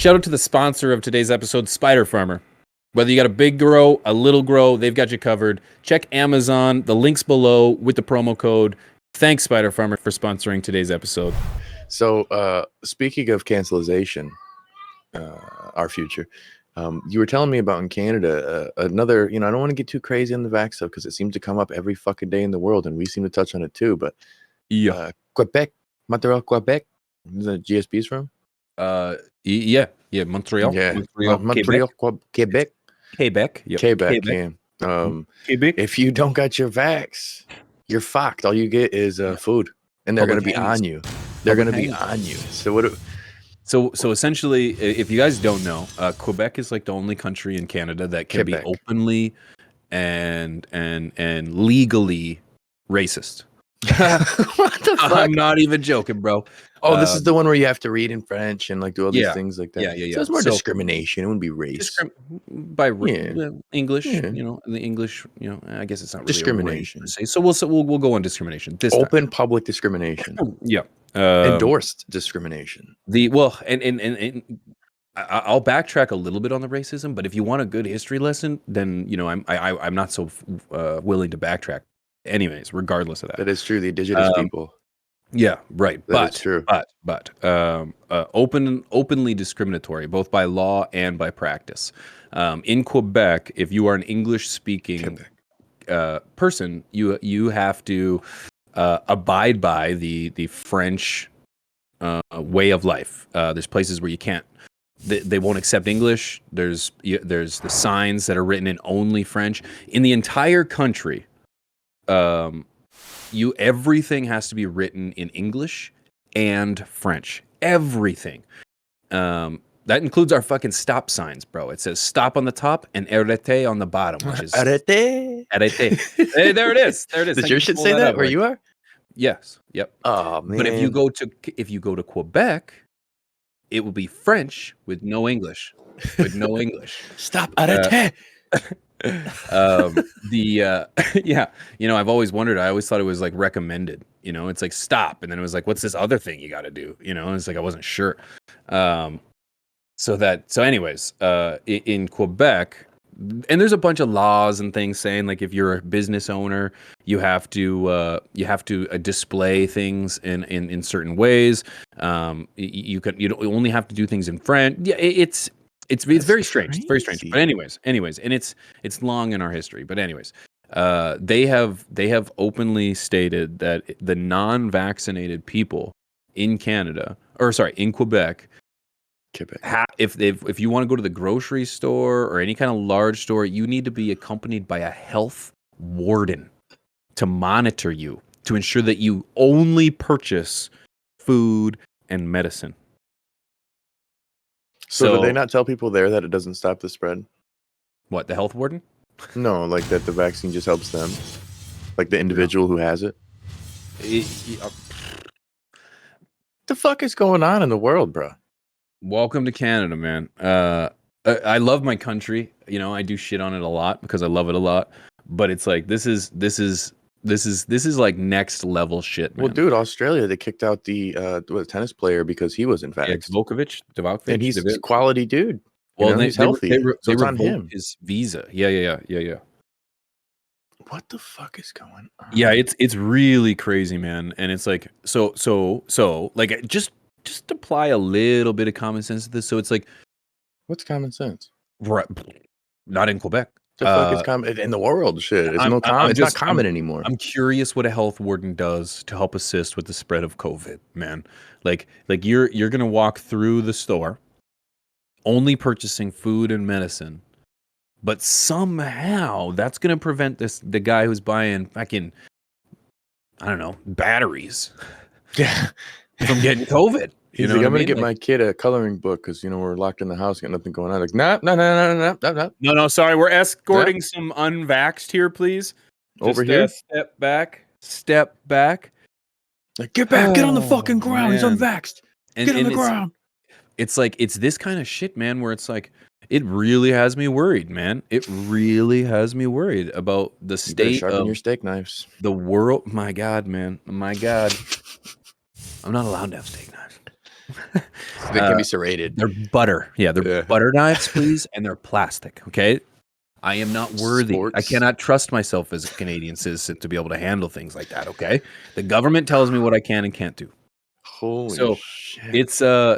Shout out to the sponsor of today's episode, Spider Farmer. Whether you got a big grow, a little grow, they've got you covered. Check Amazon, the links below with the promo code. Thanks, Spider Farmer, for sponsoring today's episode. So, speaking of cancelization, our future, you were telling me about in Canada, another, I don't want to get too crazy on the vax stuff because it seems to come up every fucking day in the world, and we seem to touch on it too, but Quebec, Montreal, Quebec, is that GSP's from? Yeah, Montreal. Yeah, Montreal, Quebec. Quebec. Yep. Quebec. Yeah. Quebec. If you don't got your vax, you're fucked. All you get is food, and they're going to be on you. They're going to be on you. So what? So essentially, if you guys don't know, Quebec is like the only country in Canada that can be openly and legally racist. What the fuck? I'm not even joking, bro. Oh, this is the one where you have to read in French and like do all these things like that. Yeah. So it's more discrimination. It wouldn't be race. English, the English, I guess it's not really discrimination. So we'll go on discrimination. This open public discrimination. Yeah. Endorsed discrimination. And I'll backtrack a little bit on the racism, but if you want a good history lesson, then I'm not so willing to backtrack. Anyways, regardless of that, that is true. The indigenous people. Yeah, right. That's true. But openly discriminatory, both by law and by practice. In Quebec, if you are an English-speaking person, you have to abide by the French way of life. There's places where you can't. They won't accept English. There's the signs that are written in only French. In the entire country, everything has to be written in English and French. Everything. That includes our fucking stop signs, bro. It says stop on the top and arrêté on the bottom, which is arrêté. Hey, there it is. Does your shit say that where you are? Yes. Yep. Oh man. But if you go to Quebec, it will be French with no English. Stop arrêté. I've always wondered. I always thought it was like recommended. It's like stop, and then it was like, what's this other thing you got to do? It's like I wasn't sure. Anyways, in Quebec, and there's a bunch of laws and things saying like if you're a business owner, you have to display things in certain ways. You only have to do things in French. Yeah, it's very strange. It's very strange. But anyways, and it's long in our history. But anyways, they have openly stated that the non-vaccinated people in Quebec, if you want to go to the grocery store or any kind of large store, you need to be accompanied by a health warden to monitor you, to ensure that you only purchase food and medicine. So do they not tell people there that it doesn't stop the spread? What, the health warden? No, like that the vaccine just helps them, like the individual who has it. What the fuck is going on in the world, bro? Welcome to Canada, man. I love my country. I do shit on it a lot because I love it a lot. But it's like this is like next level shit, man. Well, dude, Australia, they kicked out the tennis player because he wasn't vaxxed. Djokovic, and he's a quality dude. Well, he's healthy. They it's on him. His visa. Yeah. What the fuck is going on? Yeah, it's really crazy, man. And it's like so like just apply a little bit of common sense to this. So it's like, what's common sense? Right, not in Quebec. The fuck is common in the world? Shit, it's not common anymore. I'm curious what a health warden does to help assist with the spread of COVID, man. Like you're gonna walk through the store, only purchasing food and medicine, but somehow that's gonna prevent the guy who's buying fucking, I don't know, batteries, from getting COVID. He's like, I'm gonna get my kid a coloring book because we're locked in the house, got nothing going on. Like, no. No, sorry, we're escorting some unvaxxed here, please. Over here. Step back. Like, get back, get on the fucking ground. Man. He's unvaxxed. Get on the ground. It's like it's this kind of shit, man. Where it's like it really has me worried, man. It really has me worried about the state of your steak knives. The world. My God, man. My God. I'm not allowed to have steak knives. They can be serrated. They're butter. Yeah, they're butter knives, please, and they're plastic. Okay. I am not worthy. Sports. I cannot trust myself as a Canadian citizen to be able to handle things like that. Okay. The government tells me what I can and can't do. Holy shit.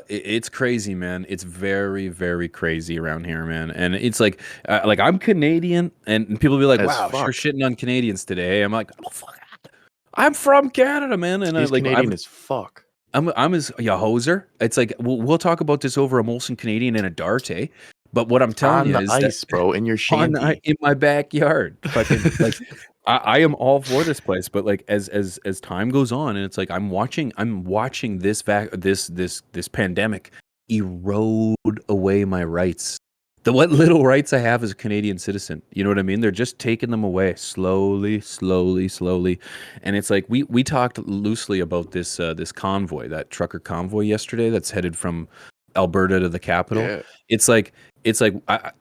It's crazy, man. It's very, very crazy around here, man. And it's like I'm Canadian, and people be like, As "Wow, sure fuck. shitting on Canadians today." I'm like, "Oh fuck, I'm from Canada, man." And He's Canadian as fuck. I'm as hoser. It's like we'll talk about this over a Molson Canadian and a Dart, eh? But what I'm telling On you the is ice, that bro, in your shanty. in my backyard, fucking like I am all for this place. But like as time goes on, and it's like I'm watching this this pandemic erode away my rights. What little rights I have as a Canadian citizen, you know what I mean? They're just taking them away slowly, slowly, slowly. And it's like we talked loosely about this this convoy, that trucker convoy yesterday that's headed from Alberta to the capital. Yeah. It's like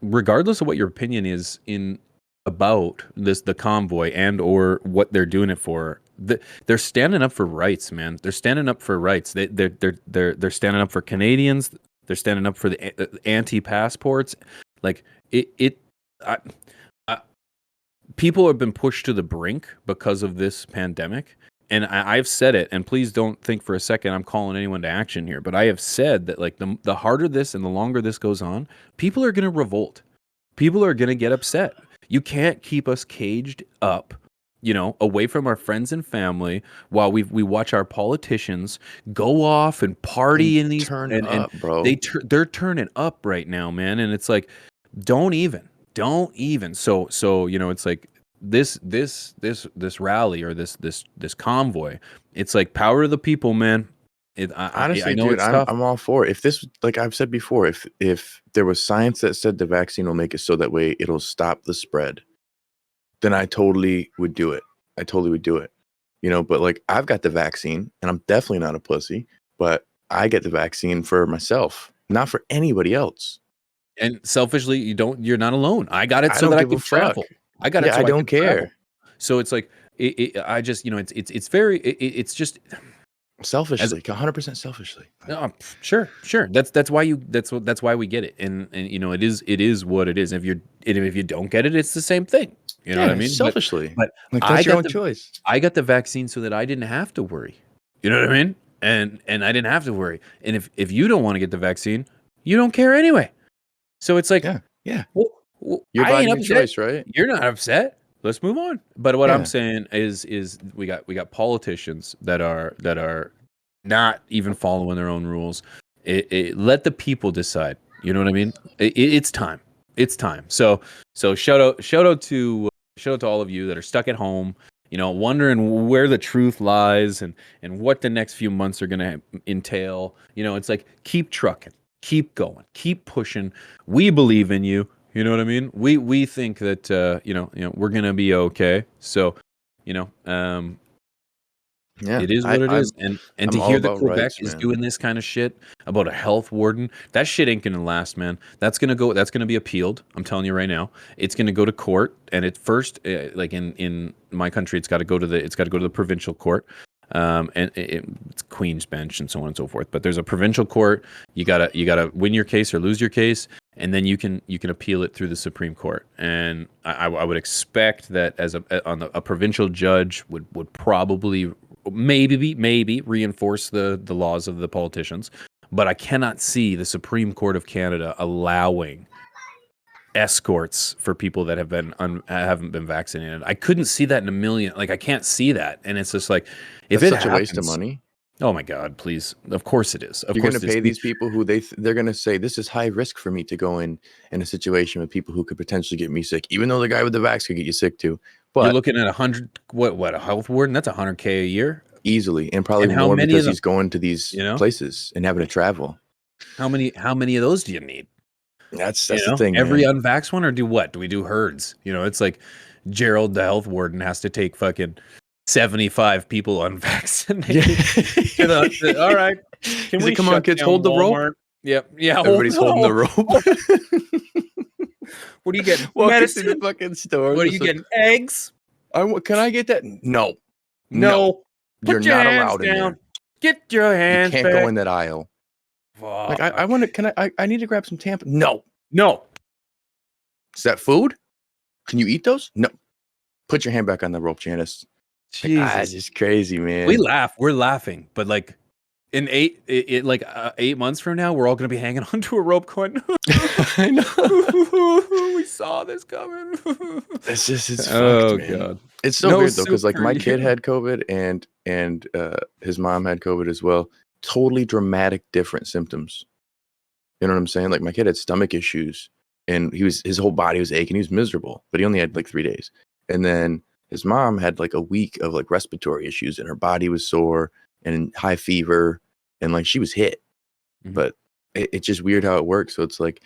regardless of what your opinion is in about the convoy and or what they're doing it for, they're standing up for rights, man. They're standing up for rights. They're standing up for Canadians. They're standing up for the anti-passports. Like I, I, people have been pushed to the brink because of this pandemic. And I've said it, and please don't think for a second I'm calling anyone to action here, but I have said that like the harder this and the longer this goes on, people are going to revolt. People are going to get upset. You can't keep us caged up, away from our friends and family while we watch our politicians go off and party in these turn up, bro. They're turning up right now, man. And it's like, don't even. So it's like this rally or this convoy. It's like power to the people, man. Honestly, I know dude, it's tough. I'm all for it. If this, like I've said before, if there was science that said the vaccine will make it so that way it'll stop the spread, then I totally would do it. But like I've got the vaccine and I'm definitely not a pussy, but I get the vaccine for myself, not for anybody else. And selfishly, you're not alone. I got it I so don't that I give a can travel. fuck. I got it so I I don't can travel. care. So it's like I just it's very it's just Selfishly, 100% selfishly. Sure. That's why we get it, and it is what it is. If you don't get it, it's the same thing. You know what I mean? Selfishly, but like that's your own choice. I got the vaccine so that I didn't have to worry. You know what I mean? And I didn't have to worry. And if you don't want to get the vaccine, you don't care anyway. So it's like, yeah. Well, your body, your choice, right? You're not upset. Let's move on. But what I'm saying is we got politicians that are not even following their own rules. Let the people decide. You know what I mean? It's time. It's time. So shout out to all of you that are stuck at home, wondering where the truth lies and what the next few months are going to entail. It's like, keep trucking, keep going, keep pushing. We believe in you. You know what I mean? We think that we're going to be okay. So, it is what it is. And to hear that Quebec is doing this kind of shit about a health warden, that shit ain't gonna last, man. That's gonna be appealed. I'm telling you right now. It's gonna go to court, and at first, like in my country, it's got to go to the provincial court. And it's Queen's Bench and so on and so forth. But there's a provincial court. You gotta win your case or lose your case, and then you can appeal it through the Supreme Court. And I would expect that a provincial judge would probably maybe reinforce the laws of the politicians, but I cannot see the Supreme Court of Canada allowing escorts for people that haven't been vaccinated. I couldn't see that in a million. Like, I can't see that, and it's just like, if that's it such happens, a waste of money. Oh my God, please! Of course it is. You're going to pay these people who they're going to say this is high risk for me to go in a situation with people who could potentially get me sick, even though the guy with the vax could get you sick too. But you're looking at 100. What a health warden? That's $100K a year easily, and probably more because he's going to these places and having to travel. How many of those do you need? That's the thing. Every unvaxxed one, or do what? Do we do herds? It's like Gerald, the health warden, has to take fucking 75 people unvaccinated. All right. Can we come on, kids, hold Walmart? The rope? Yep. Yeah. Everybody's holding the rope. What are you getting? Medicine? The fucking store. What are you getting? Eggs? Can I get that? No. You're not allowed in there. Get your hands You can't go in that aisle. Like, Fuck. I want to. Can I need to grab some tampons. No. No. Is that food? Can you eat those? No. Put your hand back on the rope, Janice. Like, Jesus. it's just crazy, man. We laugh. We're laughing, but like in 8 months from now, we're all gonna be hanging onto a rope going. I know. We saw this coming. It's fucked, Oh man. god. It's so No weird though, soup because like for my you. kid had COVID and his mom had COVID as well. Totally dramatic, different symptoms. You know what I'm saying? Like my kid had stomach issues, and his whole body was aching. He was miserable, but he only had like 3 days. And then his mom had like a week of like respiratory issues, and her body was sore and high fever, and like she was hit. Mhm. But it's just weird how it works. So it's like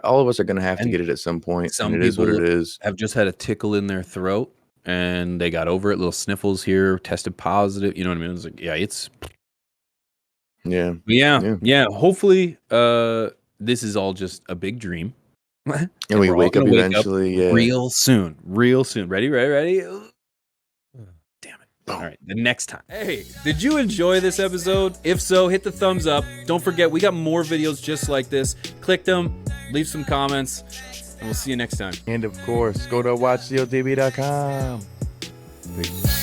all of us are gonna have to And get it at some point, some and it is what people it is. have just had a tickle in their throat and they got over it. Little sniffles here, tested positive. You know what I mean? It's like, yeah, it's Yeah. yeah. Hopefully, this is all just a big dream, And and we we're all wake up gonna wake up eventually. Yeah. real soon. Real soon. Ready? Damn it. Boom. All right, the next time. Hey, did you enjoy this episode? If so, hit the thumbs up. Don't forget, we got more videos just like this. Click them, leave some comments, and we'll see you next time. And of course, go to watchcotv.com. Peace.